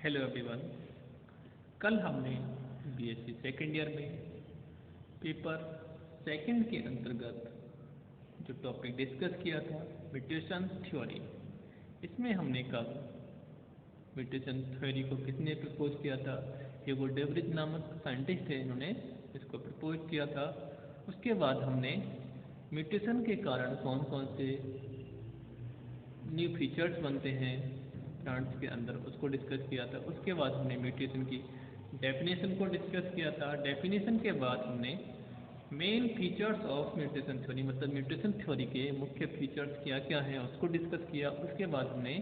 Hello everyone. कल हमने BSc second year में पेपर सेकंड के अंतर्गत जो टॉपिक डिस्कस किया था म्यूटेशन थ्योरी। इसमें हमने कल म्यूटेशन थ्योरी को किसने प्रपोज किया था, ह्यूगो डेवरिज नामक साइंटिस्ट है, इन्होंने इसको प्रपोज किया था। उसके बाद हमने म्यूटेशन के कारण कौन कौन से न्यू फीचर्स बनते हैं प्लांट्स के अंदर, उसको डिस्कस किया था। उसके बाद हमने म्यूटेशन की डेफिनेशन को डिस्कस किया था। डेफिनेशन के बाद हमने main features of mutation theory, मतलब म्यूटेशन थ्योरी के मुख्य फीचर्स क्या क्या हैं उसको डिस्कस किया। उसके बाद हमने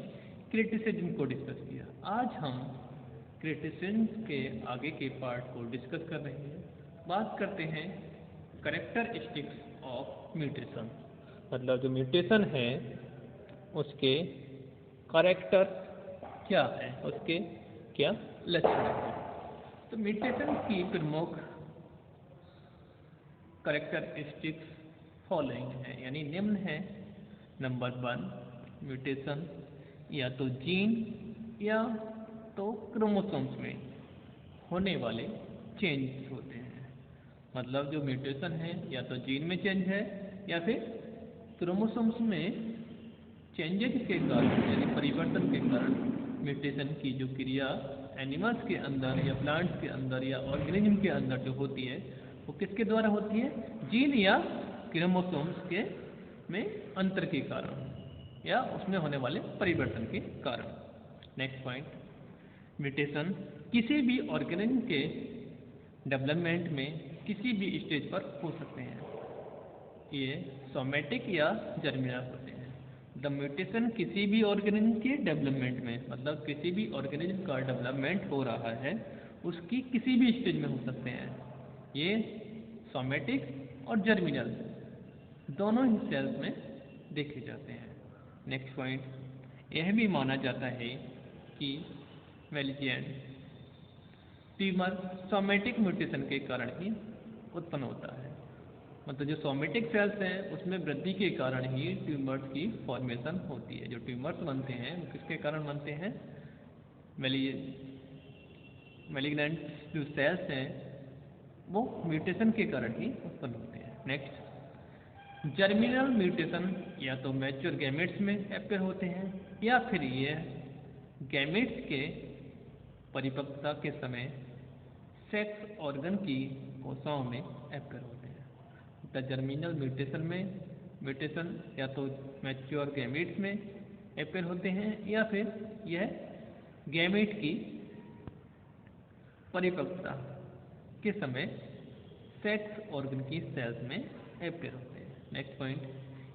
क्रिटिसिज्म को डिस्कस किया। आज हम क्रिटिसिज्म के आगे के पार्ट को डिस्कस कर रहे हैं। बात करते हैं कैरेक्टरिस्टिक्स ऑफ म्यूटेशन, मतलब जो म्यूटेशन है उसके कैरेक्टर क्या है, उसके क्या लक्षण हैं। तो म्यूटेशन की प्रमुख कैरेक्टरिस्टिक्स फॉलोइंग है, यानी निम्न है। नंबर 1, म्यूटेशन या तो जीन या तो क्रोमोसोम्स में होने वाले चेंज होते हैं। मतलब जो म्यूटेशन है या तो जीन में चेंज है या फिर क्रोमोसोम्स में चेंजेस के कारण, यानी परिवर्तन के कारण म्यूटेशन की जो क्रिया एनिमल्स के अंदर या प्लांट्स के अंदर या ऑर्गेनिज्म के अंदर जो होती है वो किसके द्वारा होती है, जीन या क्रोमोसोम्स के में अंतर के कारण या उसमें होने वाले परिवर्तन के कारण। नेक्स्ट पॉइंट, म्यूटेशन किसी भी ऑर्गेनिज्म के डेवलपमेंट में किसी भी स्टेज पर हो सकते हैं। ये सोमेटिक या जर्मिनल होते हैं। द म्यूटेशन किसी भी ऑर्गेनिज्म के डेवलपमेंट में, मतलब किसी भी ऑर्गेनिज्म का डेवलपमेंट हो रहा है उसकी किसी भी स्टेज में हो सकते हैं। ये सोमेटिक और जर्मिनल दोनों ही सेल्स में देखे जाते हैं। नेक्स्ट पॉइंट, यह भी माना जाता है कि मेलिजेंट ट्यूमर सोमेटिक म्यूटेशन के कारण ही उत्पन्न होता है। मतलब जो सोमेटिक सेल्स हैं उसमें वृद्धि के कारण ही ट्यूमर्स की फॉर्मेशन होती है। जो ट्यूमर्स बनते हैं वो किसके कारण बनते हैं, मेलिग्नेंट जो सेल्स हैं वो म्यूटेशन के कारण ही उत्पन्न होते हैं। नेक्स्ट, जर्मिनल म्यूटेशन या तो मैच्योर गैमेट्स में अपीयर होते हैं या फिर ये गैमेट्स के परिपक्वता के समय सेक्स ऑर्गन की कोशिकाओं में अपीयर होते हैं। द जर्मिनल म्यूटेशन या तो मैच्योर गैमेट्स में अपीयर होते हैं या फिर यह गैमेट की परिपक्वता के समय सेक्स ऑर्गन की सेल्स में अपीयर होते हैं। नेक्स्ट पॉइंट,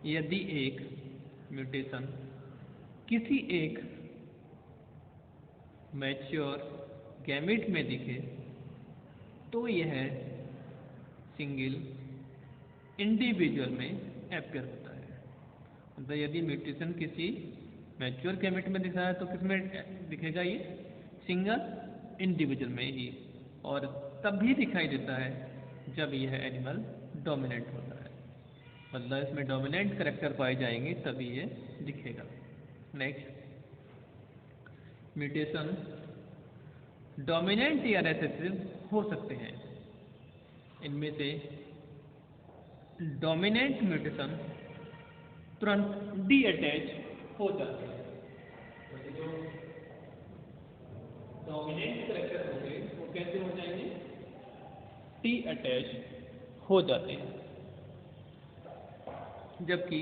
यदि एक म्यूटेशन किसी एक मैच्योर गैमेट में दिखे तो यह सिंगल इंडिविजुअल में अपीयर होता है। मतलब यदि म्यूटेशन किसी मैच्योर गैमेट में दिखा है तो किसमें दिखेगा, ये सिंगल इंडिविजुअल में ही, और तब भी दिखाई देता है जब यह एनिमल डोमिनेंट होता है। मतलब इसमें डोमिनेंट करेक्टर पाए जाएंगे तभी ये दिखेगा। नेक्स्ट, म्यूटेशन डोमिनेंट या रिसेसिव हो सकते हैं। इनमें से डोमिनेंट म्यूटेशन तुरंत डी अटैच हो जाते हैं। जो डोमिनेंट करेक्टर होंगे वो कैसे हो जाएंगे, टी अटैच हो जाते हैं। जबकि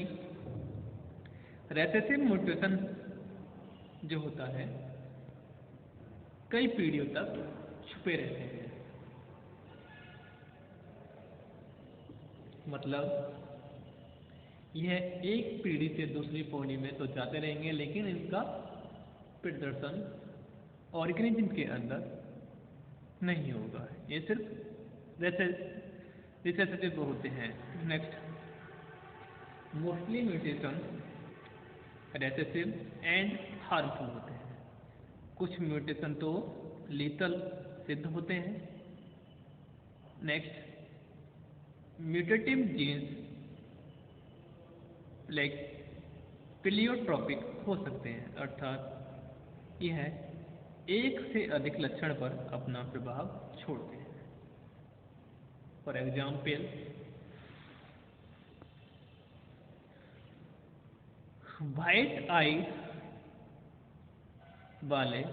रिसेसिव म्यूटेशन जो होता है कई पीढ़ियों तक छुपे रहते हैं। मतलब यह एक पीढ़ी से दूसरी पीढ़ी में तो जाते रहेंगे लेकिन इनका प्रदर्शन ऑर्गेनिज्म के अंदर नहीं होगा। ये सिर्फ रिसेसिव होते हैं। Next, mostly mutation recessive and harmful होते हैं। कुछ म्यूटेशन तो लीथल सिद्ध होते हैं। नेक्स्ट, म्यूटेटिव जीन्स प्लेयोट्रॉपिक हो सकते हैं, अर्थात यह एक से अधिक लक्षण पर अपना प्रभाव छोड़ते हैं। फॉर एग्जाम्पल, व्हाइट आइज वाले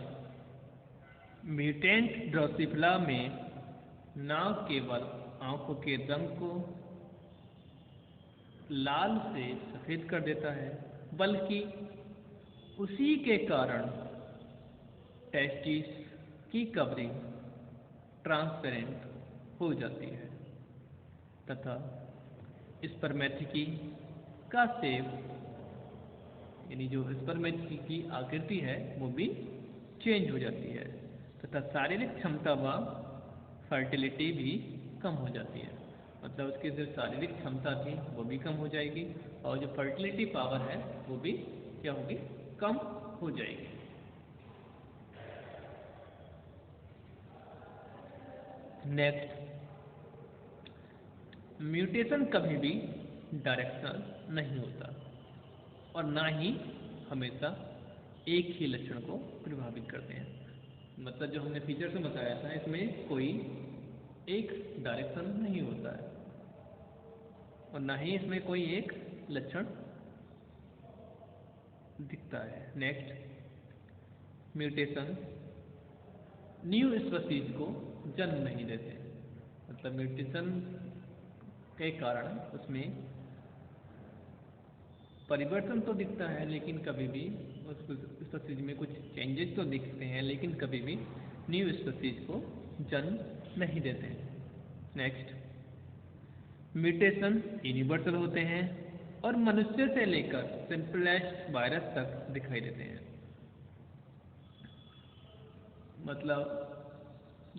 म्यूटेंट ड्रोसोफिला में न केवल आंखों के रंग को लाल से सफेद कर देता है, बल्कि उसी के कारण टेस्टिस की कवरिंग ट्रांसपेरेंट हो जाती है तथा स्पर्मेथिकी का शेप यानी जो स्पर्मेथिकी की आकृति है वो भी चेंज हो जाती है तथा शारीरिक क्षमता व फर्टिलिटी भी कम हो जाती है। मतलब उसकी जो शारीरिक क्षमता थी वो भी कम हो जाएगी और जो फर्टिलिटी पावर है वो भी क्या होगी, कम हो जाएगी। नेक्स्ट, म्यूटेशन कभी भी डायरेक्शनल नहीं होता और ना ही हमेशा एक ही लक्षण को प्रभावित करते हैं। मतलब जो हमने फीचर्स में बताया था इसमें कोई एक डायरेक्शन नहीं होता है और ना ही इसमें कोई एक लक्षण दिखता है। नेक्स्ट, म्यूटेशन न्यू स्पीशीज को जन्म नहीं देते। मतलब म्यूटेशन के कारण उसमें परिवर्तन तो दिखता है लेकिन कभी भी उस स्पीशीज में कुछ चेंजेस तो दिखते हैं लेकिन कभी भी न्यू स्पीशीज को जन्म नहीं देते हैं। नेक्स्ट, म्यूटेशन यूनिवर्सल होते हैं और मनुष्य से लेकर सिंपलेस्ट वायरस तक दिखाई देते हैं। मतलब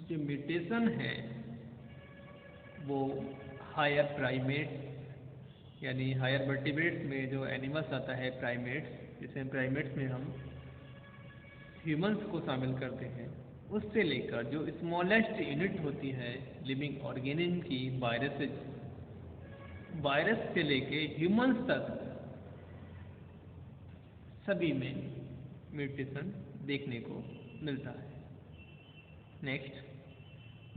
जो म्यूटेशन है वो हायर प्राइमेट्स यानी हायर वर्टिब्रेट्स में जो एनिमल्स आता है प्राइमेट्स, जैसे प्राइमेट्स में हम ह्यूमंस को शामिल करते हैं, उससे लेकर जो स्मॉलेस्ट यूनिट होती है लिविंग ऑर्गेनिज्म की, वायरस से लेके ह्यूमंस तक सभी में म्यूटेशन देखने को मिलता है। नेक्स्ट,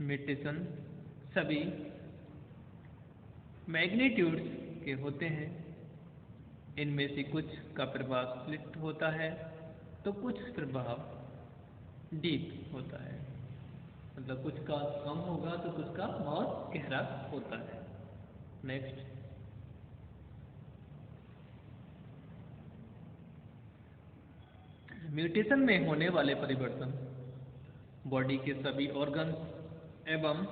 म्यूटेशन सभी मैग्नीट्यूड्स के होते हैं। इनमें से कुछ का प्रभाव स्लिट होता है तो कुछ प्रभाव डीप होता है। मतलब कुछ का कम होगा तो कुछ का बहुत गहरा होता है। नेक्स्ट, म्यूटेशन में होने वाले परिवर्तन बॉडी के सभी ऑर्गन्स एवं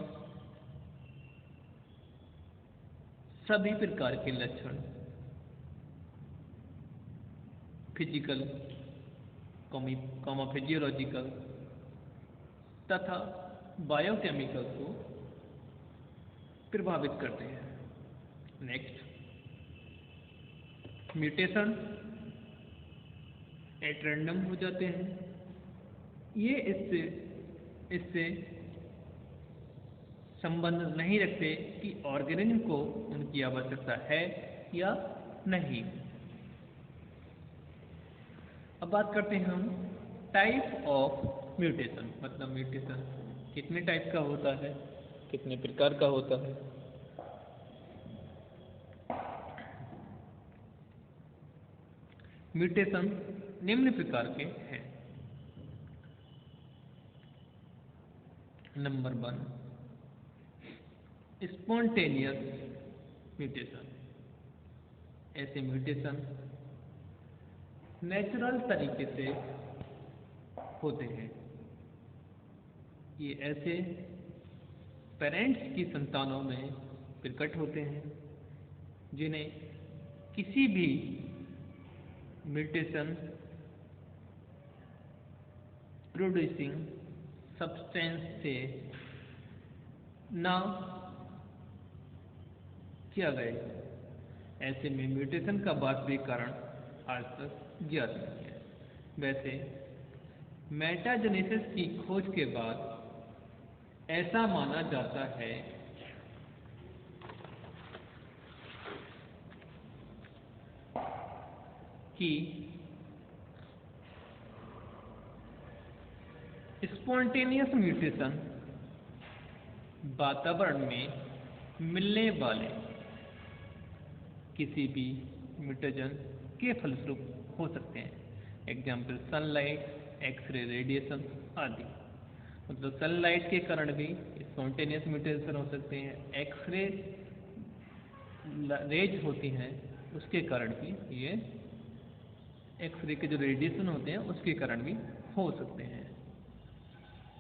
सभी प्रकार के लक्षण फिजिकल, फिजियोलॉजिकल तथा बायोकेमिकल को प्रभावित करते हैं। नेक्स्ट, म्यूटेशन एट रैंडम हो जाते हैं। ये इससे संबंध नहीं रखते कि ऑर्गेनिज्म को उनकी आवश्यकता है या नहीं। अब बात करते हैं हम टाइप ऑफ म्यूटेशन। मतलब म्यूटेशन कितने टाइप का होता है, कितने प्रकार का होता है। म्यूटेशन निम्न प्रकार के हैं। Number 1, spontaneous mutation. ऐसे म्यूटेशन नेचुरल तरीके से होते हैं। ये ऐसे पेरेंट्स की संतानों में प्रकट होते हैं जिन्हें किसी भी म्यूटेशन प्रोड्यूसिंग सब्सटेंस से ना किया गया। ऐसे में म्यूटेशन का वास्तविक कारण आज तक ज्ञात नहीं है। वैसे मेटाजेनेसिस की खोज के बाद ऐसा माना जाता है कि स्पॉन्टेनियस म्यूटेशन वातावरण में मिलने वाले किसी भी म्यूटेशन के फलस्वरूप हो सकते हैं। एग्जाम्पल सनलाइट, एक्सरे रेडिएशन आदि। मतलब सनलाइट के कारण भी स्पॉन्टेनियस म्यूटेशन हो सकते हैं, एक्सरे रेज होती हैं उसके कारण भी ये एक्सरे के जो रेडिएशन होते हैं उसके कारण भी हो सकते हैं।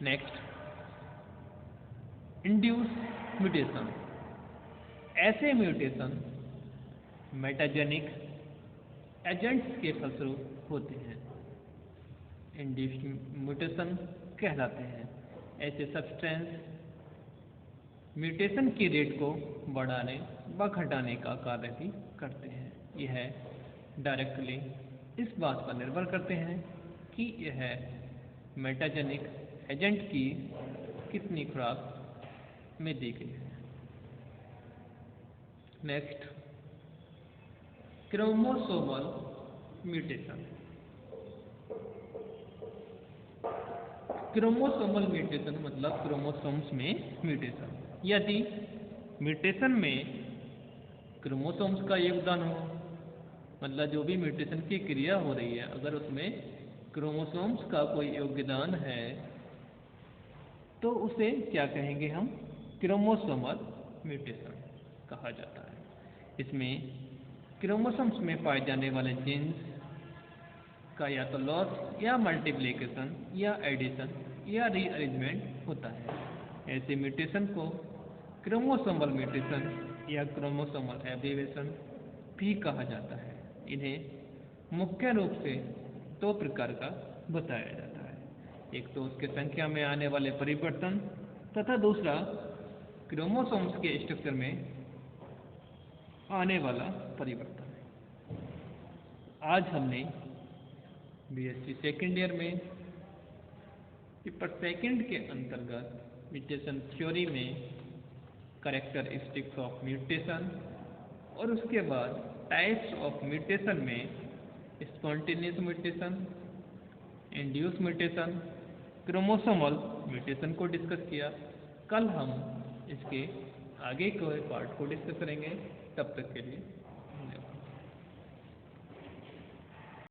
Next, induce mutation. ऐसे म्यूटेशन मेटाजेनिक एजेंट्स के फलस्वरूप होते हैं, इंड्यूस म्यूटेशन कहलाते हैं। ऐसे सब्सटेंस म्यूटेशन की रेट को बढ़ाने व घटाने का कार्य भी करते हैं। यह डायरेक्टली इस बात पर निर्भर करते हैं कि यह मेटाजेनिक एजेंट की कितनी खुराक में दी गई है। Next, chromosomal mutation. Chromosomal mutation मतलब क्रोमोसोम्स में म्यूटेशन। यदि म्यूटेशन में क्रोमोसोम्स का योगदान हो, मतलब जो भी म्यूटेशन की क्रिया हो रही है अगर उसमें क्रोमोसोम्स का कोई योगदान है तो उसे क्या कहेंगे हम? क्रोमोसोमल म्यूटेशन कहा जाता है। इसमें क्रोमोसोम्स में पाए जाने वाले जीन्स का या तो लॉस या मल्टीप्लिकेशन या एडिशन या रीअरेंजमेंट होता है। ऐसे म्यूटेशन को क्रोमोसोमल म्यूटेशन या क्रोमोसोमल एब्रीवेशन भी कहा जाता है। इन्हें मुख्य रूप से दो प्रकार का बताया जाता है, एक तो उसके संख्या में आने वाले परिवर्तन तथा दूसरा क्रोमोसोम्स के स्ट्रक्चर में आने वाला परिवर्तन। आज हमने बीएससी सेकेंड ईयर में पेपर सेकेंड के अंतर्गत म्यूटेशन थ्योरी में कैरेक्टरिस्टिक्स ऑफ म्यूटेशन और उसके बाद टाइप्स ऑफ म्यूटेशन में spontaneous mutation, induce mutation, chromosomal mutation को डिस्कस किया। कल हम इसके आगे के पार्ट को डिस्कस करेंगे। तब तक के लिए